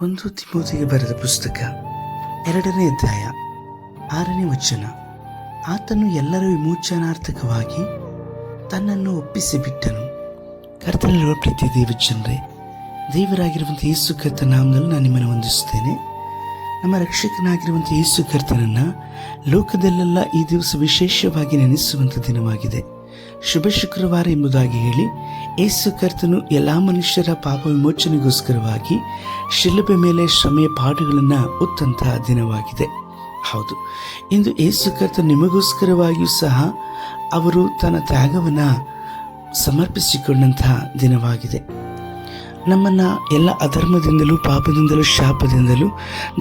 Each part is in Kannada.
1 ತಿಮೋಥೆಗೆ ಬರೆದ ಪುಸ್ತಕ 2ನೇ ಅಧ್ಯಾಯ 6ನೇ ವಚನ. ಆತನು ಎಲ್ಲರ ವಿಮೋಚನಾರ್ಥಕವಾಗಿ ತನ್ನನ್ನು ಒಪ್ಪಿಸಿಬಿಟ್ಟನು. ಕರ್ತನಲ್ಲಿರುವ ಪ್ರೀತಿ ದೇವಜನರೇ, ದೇವರಾಗಿರುವಂಥ ಯೇಸು ಕರ್ತನ ನಾಮದಲ್ಲಿ ನಾನು ನಿಮ್ಮನ್ನು ವಂದಿಸುತ್ತೇನೆ. ನಮ್ಮ ರಕ್ಷಕನಾಗಿರುವಂಥ ಯೇಸು ಕರ್ತನನ್ನು ಲೋಕದಲ್ಲೆಲ್ಲ ಈ ದಿವಸ ವಿಶೇಷವಾಗಿ ನೆನೆಸುವಂಥ ದಿನವಾಗಿದೆ. ಶುಭ ಶುಕ್ರವಾರ ಎಂಬುದಾಗಿ ಹೇಳಿ, ಯೇಸು ಕರ್ತನು ಎಲ್ಲ ಮನುಷ್ಯರ ಪಾಪ ವಿಮೋಚನೆಗೋಸ್ಕರವಾಗಿ ಶಿಲುಬೆ ಮೇಲೆ ಶ್ರಮೆಯ ಪಾಡುಗಳನ್ನು ಹೊತ್ತಂತಹ ದಿನವಾಗಿದೆ. ಹೌದು, ಇಂದು ಯೇಸು ಕರ್ತನು ನಿಮಗೋಸ್ಕರವಾಗಿಯೂ ಸಹ ಅವರು ತನ್ನ ತ್ಯಾಗವನ್ನು ಸಮರ್ಪಿಸಿಕೊಂಡಂತಹ ದಿನವಾಗಿದೆ. ನಮ್ಮನ್ನು ಎಲ್ಲ ಅಧರ್ಮದಿಂದಲೂ, ಪಾಪದಿಂದಲೂ, ಶಾಪದಿಂದಲೂ,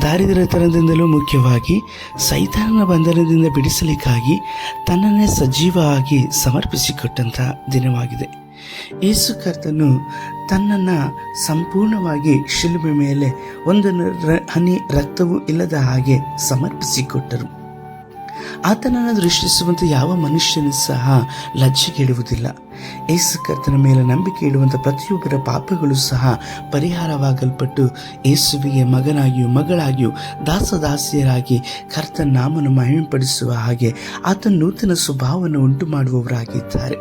ದಾರಿದ್ರ್ಯತನದಿಂದಲೂ, ಮುಖ್ಯವಾಗಿ ಸೈತಾನನ ಬಂಧನದಿಂದ ಬಿಡಿಸಲಿಕ್ಕಾಗಿ ತನ್ನನ್ನೇ ಸಜೀವವಾಗಿ ಸಮರ್ಪಿಸಿಕೊಟ್ಟಂಥ ದಿನವಾಗಿದೆ. ಯೇಸು ಕರ್ತನು ತನ್ನನ್ನು ಸಂಪೂರ್ಣವಾಗಿ ಶಿಲುಬೆ ಮೇಲೆ ಒಂದು ಹನಿ ರಕ್ತವೂ ಇಲ್ಲದ ಹಾಗೆ ಸಮರ್ಪಿಸಿಕೊಟ್ಟರು. ಆತನನ್ನು ದೃಷ್ಟಿಸುವಂಥ ಯಾವ ಮನುಷ್ಯನೂ ಸಹ ಲಜ್ಜೆಗೆಡುವುದಿಲ್ಲ. ಯೇಸು ಕರ್ತನ ಮೇಲೆ ನಂಬಿಕೆ ಇಡುವಂಥ ಪ್ರತಿಯೊಬ್ಬರ ಪಾಪಗಳು ಸಹ ಪರಿಹಾರವಾಗಲ್ಪಟ್ಟು ಯೇಸುವಿಗೆ ಮಗನಾಗಿಯೂ ಮಗಳಾಗಿಯೂ ದಾಸದಾಸಿಯರಾಗಿ ಕರ್ತನ ನಾಮವನ್ನು ಮಹಿಮೆಪಡಿಸುವ ಹಾಗೆ ಆತನ ನೂತನ ಸ್ವಭಾವವನ್ನು ಉಂಟು ಮಾಡುವವರಾಗಿದ್ದಾರೆ.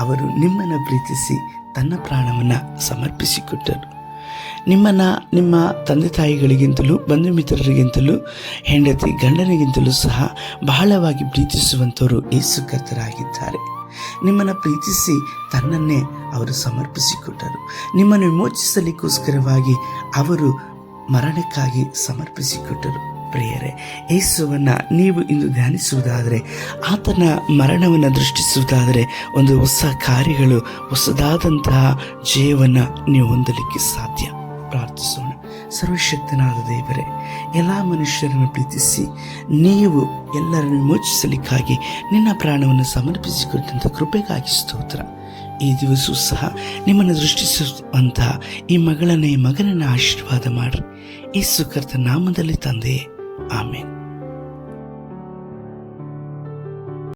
ಅವರು ನಿಮ್ಮನ್ನು ಪ್ರೀತಿಸಿ ತನ್ನ ಪ್ರಾಣವನ್ನು ಸಮರ್ಪಿಸಿಕೊಟ್ಟರು. ನಿಮ್ಮನ್ನು ನಿಮ್ಮ ತಂದೆ ತಾಯಿಗಳಿಗಿಂತಲೂ, ಬಂಧು ಮಿತ್ರರಿಗಿಂತಲೂ, ಹೆಂಡತಿ ಗಂಡನಿಗಿಂತಲೂ ಸಹ ಬಹಳವಾಗಿ ಪ್ರೀತಿಸುವಂಥವರು ಯೇಸು ಕರ್ತರಾಗಿದ್ದಾರೆ. ನಿಮ್ಮನ್ನು ಪ್ರೀತಿಸಿ ತನ್ನನ್ನೇ ಅವರು ಸಮರ್ಪಿಸಿಕೊಟ್ಟರು. ನಿಮ್ಮನ್ನು ವಿಮೋಚಿಸಲಿಕ್ಕೋಸ್ಕರವಾಗಿ ಅವರು ಮರಣಕ್ಕಾಗಿ ಸಮರ್ಪಿಸಿಕೊಟ್ಟರು. ಪ್ರಿಯರೇ, ಯೇಸುವನ್ನು ನೀವು ಇಂದು ಧ್ಯಾನಿಸುವುದಾದರೆ, ಆತನ ಮರಣವನ್ನು ದೃಷ್ಟಿಸುವುದಾದರೆ, ಒಂದು ಹೊಸ ಕಾರ್ಯಗಳು, ಹೊಸದಾದಂತಹ ಜಯವನ್ನು ನೀವು ಹೊಂದಲಿಕ್ಕೆ ಸಾಧ್ಯ. ಪ್ರಾರ್ಥಿಸೋಣ. ಸರ್ವಶಕ್ತನಾದ ದೇವರೇ, ಎಲ್ಲ ಮನುಷ್ಯರನ್ನು ಪ್ರೀತಿಸಿ ನೀವು ಎಲ್ಲರನ್ನು ವಿಮೋಚಿಸಲಿಕ್ಕಾಗಿ ನಿನ್ನ ಪ್ರಾಣವನ್ನು ಸಮರ್ಪಿಸಿಕೊಟ್ಟಂಥ ಕೃಪೆಗಾಗಿ ಸ್ತೋತ್ರ. ಈ ದಿವಸವೂ ಸಹ ನಿಮ್ಮನ್ನು ದೃಷ್ಟಿಸುವಂತಹ ಈ ಮಗಳನ್ನೇ ಮಗನನ್ನು ಆಶೀರ್ವಾದ ಮಾಡಿ ಯೇಸು ಕರ್ತನ ನಾಮದಲ್ಲಿ ತಂದೆಯೇ, ಆಮೇನ್.